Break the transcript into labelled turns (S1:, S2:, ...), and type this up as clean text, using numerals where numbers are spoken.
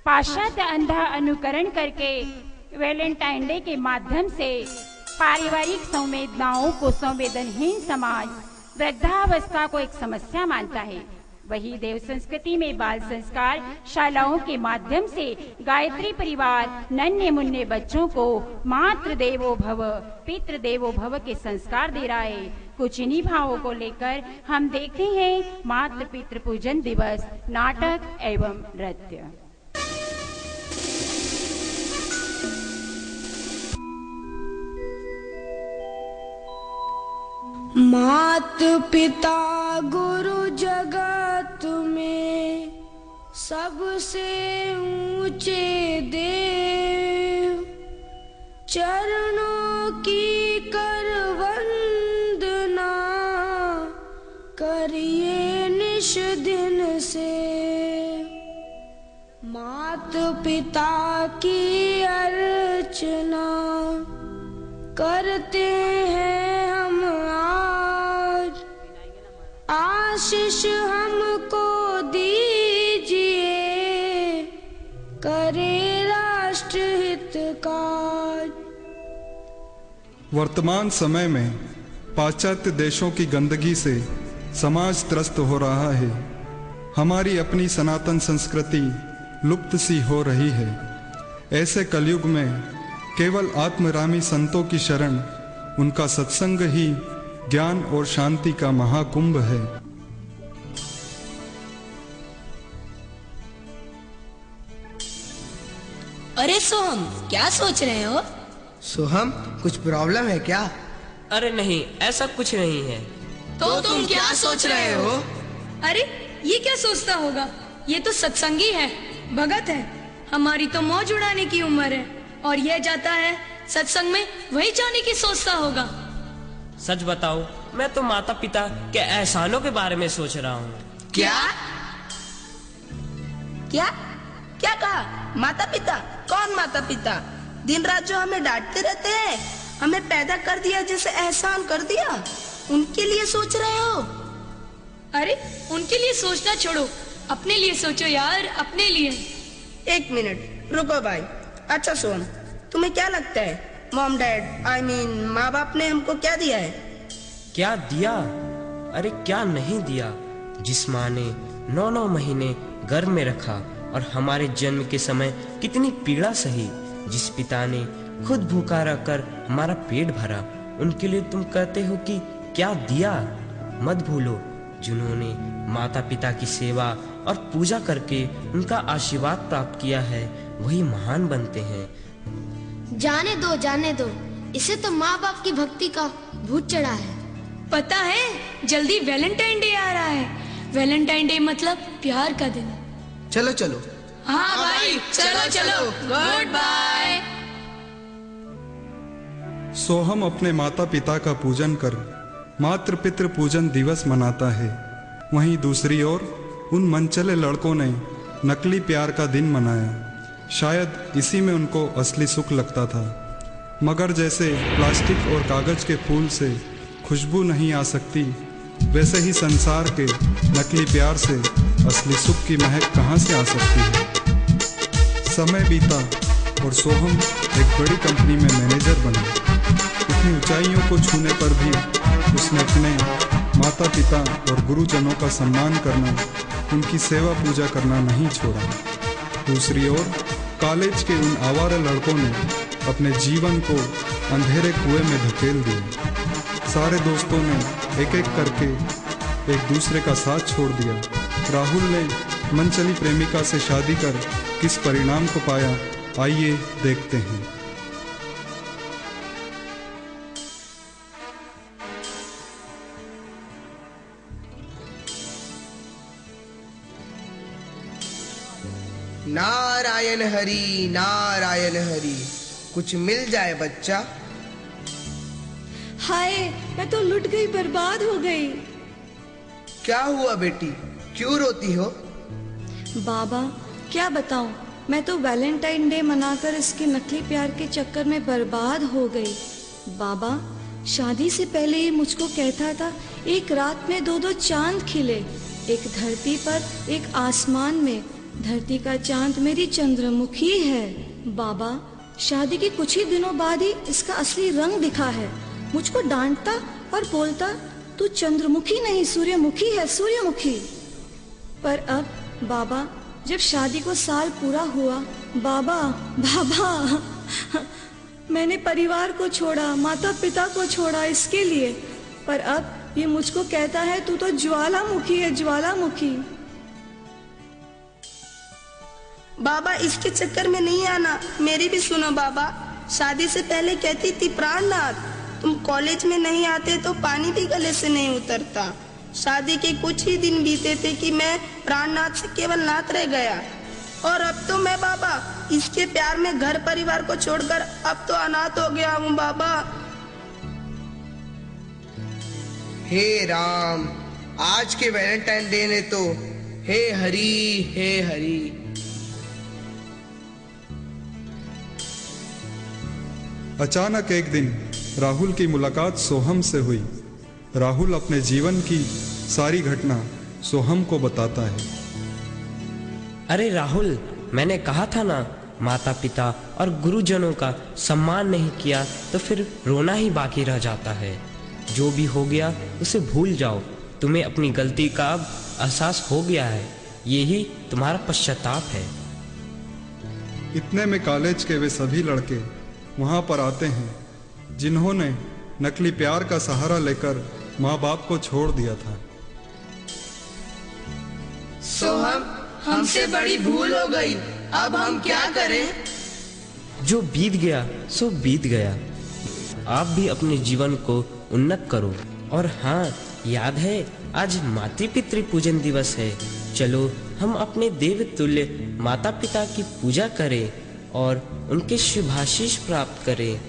S1: पाश्चात्य अंधा अनुकरण करके वैलेंटाइन डे के माध्यम से पारिवारिक संवेदनाओं को संवेदनहीन समाज वृद्धावस्था को एक समस्या मानता है, वही देव संस्कृति में बाल संस्कार शालाओं के माध्यम से गायत्री परिवार नन्हे मुन्ने बच्चों को मातृ देवो भव पितृ देवो भव के संस्कार दे रहा है। कुछ इन्हीं भावों को लेकर हम देखते हैं मातृ पितृ पूजन दिवस नाटक एवं नृत्य।
S2: मात पिता गुरु जगत में सबसे ऊंचे देव, चरणों की कर वंदना करिए निश दिन से। मात पिता की अर्चना करते हैं हम आज, आशीष हमको दीजिए करे राष्ट्र हित कार्य।
S3: वर्तमान समय में पाश्चात्य देशों की गंदगी से समाज त्रस्त हो रहा है। हमारी अपनी सनातन संस्कृति लुप्त सी हो रही है। ऐसे कलयुग में केवल आत्मरामी संतों की शरण, उनका सत्संग ही ज्ञान और शांति का महाकुंभ है।
S4: अरे सोहम, क्या सोच रहे हो?
S5: सोहम, कुछ प्रॉब्लम है क्या?
S6: अरे नहीं, ऐसा कुछ नहीं है।
S4: तो तुम क्या सोच रहे हो?
S2: अरे ये क्या सोचता होगा, ये तो सत्संगी है, भगत है। हमारी तो मौज उड़ाने की उम्र है और यह जाता है सत्संग में, वही जाने की सोचता होगा।
S6: सच बताओ, मैं तो माता पिता के एहसानों के बारे में सोच रहा हूँ।
S4: क्या क्या क्या कहा? माता पिता? कौन माता पिता? दिन रात जो हमें डांटते रहते हैं, हमें पैदा कर दिया जैसे एहसान कर दिया, उनके लिए सोच रहे हो?
S2: अरे उनके लिए सोचना छोड़ो, अपने लिए सोचो यार, अपने लिए।
S4: एक मिनट रुको भाई। अच्छा सोहम, तुम्हें क्या लगता है मॉम डैड आई मीन माँ बाप ने हमको क्या दिया है?
S6: क्या दिया? अरे क्या नहीं दिया। जिस माँ ने 9-9 महीने गर्भ में रखा और हमारे जन्म के समय कितनी पीड़ा सही, जिस पिता ने खुद भूखा रहकर हमारा पेट भरा, उनके लिए तुम कहते हो कि क्या दिया? मत भूलो, जिन्होंने माता पिता की सेवा और पूजा करके उनका आशीर्वाद प्राप्त किया है, वही महान बनते हैं।
S7: जाने दो, इसे तो माँ बाप की भक्ति का भूत चढ़ा है।
S2: पता है जल्दी वैलेंटाइन डे आ रहा है। वैलेंटाइन डे मतलब प्यार का दिन।
S5: चलो चलो।
S2: हाँ भाई, चलो। Good bye.
S3: सोहम अपने माता पिता का पूजन कर मातृ पितृ पूजन दिवस मनाता है। वहीं दूसरी ओर उन मनचले लड़कों ने नकली प्यार का दिन मनाया। शायद इसी में उनको असली सुख लगता था। मगर जैसे प्लास्टिक और कागज के फूल से खुशबू नहीं आ सकती, वैसे ही संसार के नकली प्यार से असली सुख की महक कहाँ से आ सकती है। समय बीता और सोहम एक बड़ी कंपनी में मैनेजर बना। इतनी ऊंचाइयों को छूने पर भी उसने अपने माता पिता और गुरुजनों का सम्मान करना, उनकी सेवा पूजा करना नहीं छोड़ा। दूसरी ओर कॉलेज के उन आवारा लड़कों ने अपने जीवन को अंधेरे कुएं में धकेल दिया। सारे दोस्तों ने एक एक करके एक दूसरे का साथ छोड़ दिया। राहुल ने मनचली प्रेमिका से शादी कर किस परिणाम को पाया, आइए देखते हैं।
S5: नारायण हरि, नारायण हरि। कुछ मिल जाए बच्चा।
S2: हाय, मैं तो लुट गई, बर्बाद हो गई।
S5: क्या हुआ बेटी, क्यों रोती हो?
S2: बाबा क्या बताऊं, मैं तो वैलेंटाइन डे मनाकर इसके नकली प्यार के चक्कर में बर्बाद हो गई। बाबा शादी से पहले ही मुझको कहता था एक रात में 2-2 चांद खिले, एक धरती पर एक आसमान में। धरती का चांद मेरी चंद्रमुखी है। बाबा, शादी के कुछ ही दिनों बाद ही इसका असली रंग दिखा है। मुझको डांटता और बोलता, तू चंद्रमुखी नहीं सूर्यमुखी है, सूर्यमुखी। पर अब बाबा, जब शादी को साल पूरा हुआ, बाबा मैंने परिवार को छोड़ा, माता पिता को छोड़ा इसके लिए, पर अब ये मुझको कहता है तू तो ज्वालामुखी है, ज्वालामुखी।
S4: बाबा, इसके चक्कर में नहीं आना, मेरी भी सुनो बाबा। शादी से पहले कहती थी प्राणनाथ, तुम कॉलेज में नहीं आते तो पानी भी गले से नहीं उतरता। शादी के कुछ ही दिन बीते थे कि मैं प्राणनाथ से केवल नाथ रह गया, और अब तो मैं बाबा इसके प्यार में घर परिवार को छोड़कर अब तो अनाथ हो गया हूँ बाबा।
S5: हे राम, आज के वैलेंटाइन डे ने तो हे हरि हे हरि।
S3: अचानक एक दिन राहुल की मुलाकात सोहम से हुई। राहुल अपने जीवन की सारी घटना सोहम को बताता है।
S6: अरे राहुल, मैंने कहा था ना, माता पिता और गुरुजनों का सम्मान नहीं किया तो फिर रोना ही बाकी रह जाता है। जो भी हो गया उसे भूल जाओ। तुम्हें अपनी गलती का अब एहसास हो गया है, यही तुम्हारा पश्चाताप है।
S3: इतने में कॉलेज के वे सभी लड़के वहां पर आते हैं जिन्होंने नकली प्यार का सहारा लेकर माँ बाप को छोड़ दिया था।
S4: सोहम, हमसे बड़ी भूल हो गई, अब हम क्या करें?
S6: जो बीत गया सो बीत गया। आप भी अपने जीवन को उन्नत करो। और हाँ, याद है आज मातृ पितृ पूजन दिवस है। चलो हम अपने देवतुल्य माता पिता की पूजा करें और उनके शुभाशीष प्राप्त करें।